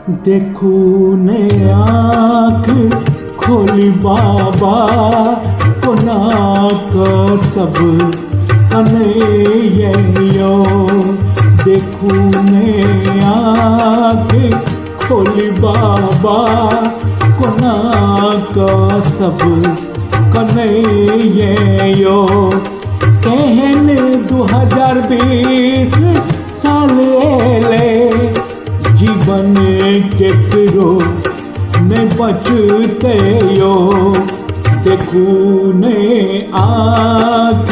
देखू ने आँख खोली बाबा कोना का सब कन्हैया। देखू ने आँख खोली बाबा कोना का सब कन्हैया। कहन 2020 साल एले जीवन केकरो ने बचते यो। देखू ने आँख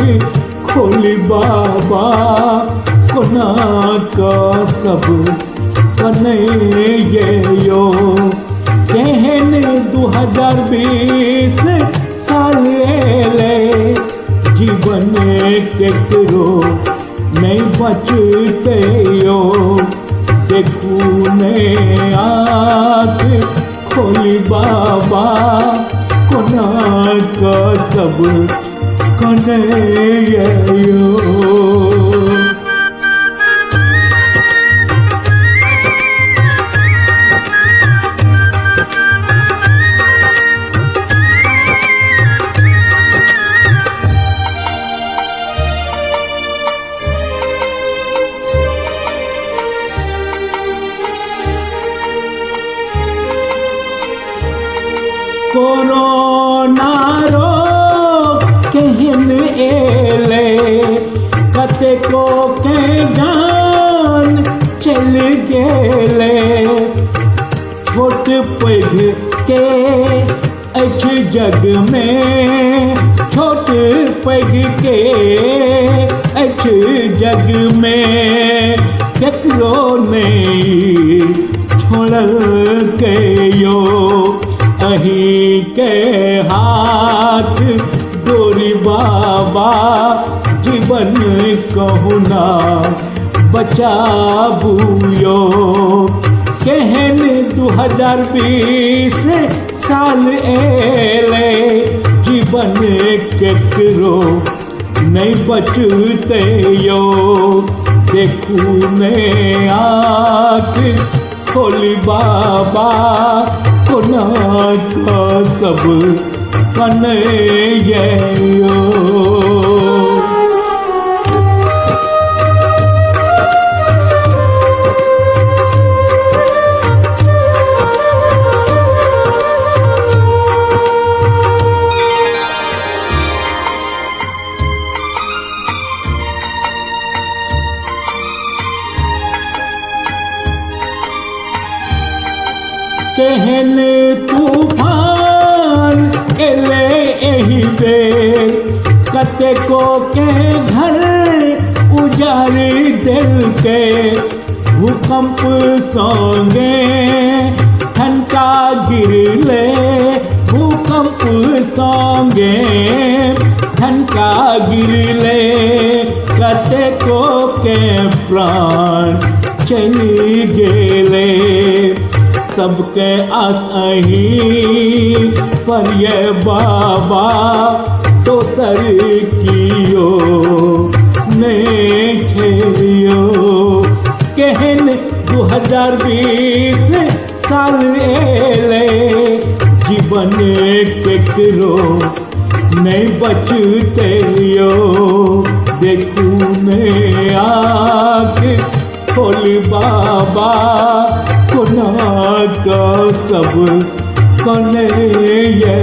खोली बाबा कोना का सब कन्हैया। कहन 2020 साल एले जीवन केकरो नहीं बचते यो। देखू ने आँख खोली बाबा कोना का सब कन्हैया। कोरोना रो कहन एले कतेको के जान चल गेले। छोट पैघ के अछ जग में, छोट पैघ के अछ जग में केकरो नहीं छोड़ल के यो। अहीं के हाथ डोरी बाबा जीवन कहुना बचाबुयो। कहन 2020 साल एले जीवन केकरो नहीं बचते यो। देखू ने आँख खोली बाबा कोना का सब कन्हैया। कहन तूफान एले एही बेर कतेको के घर उजाड़ दिल के। भूकंप संगे ठनका गिरले, भूकंप संगे ठनका गिरले कतेको के प्राण चली गेले। सबके आस अहीं पर ये बाबा दोसर कियो ने खेलियो। कहन 2020 साल एले जीवन केकरो नहीं बचते यो। देखू ने आँख खोली बाबा कोना का सब कन्हैया।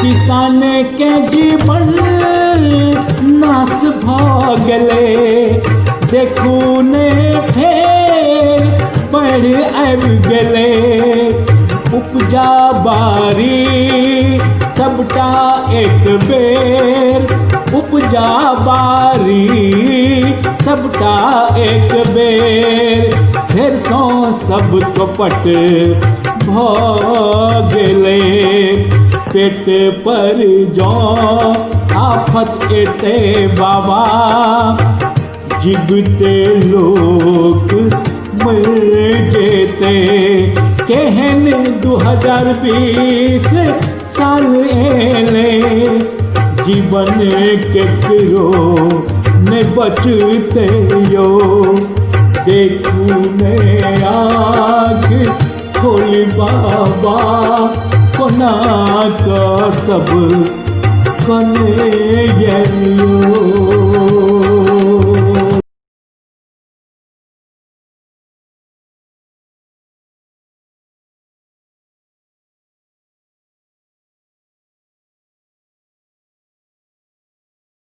किसान के जीवन नाश भ गेले। देखू ने फेर बढ़ आबि गेले। उपजा बारी सबटा एक बेर, उपजा बारी सबटा एक बेर फेर सो सब चौपट भ गेले। पेट पर जौ आफत एते बाबा जिगते लोग मर जेते केहन 2020 साल एले जीवन केकरो ने बचते यो देखू ने आँख खोली बाबा कोना का सब कने यो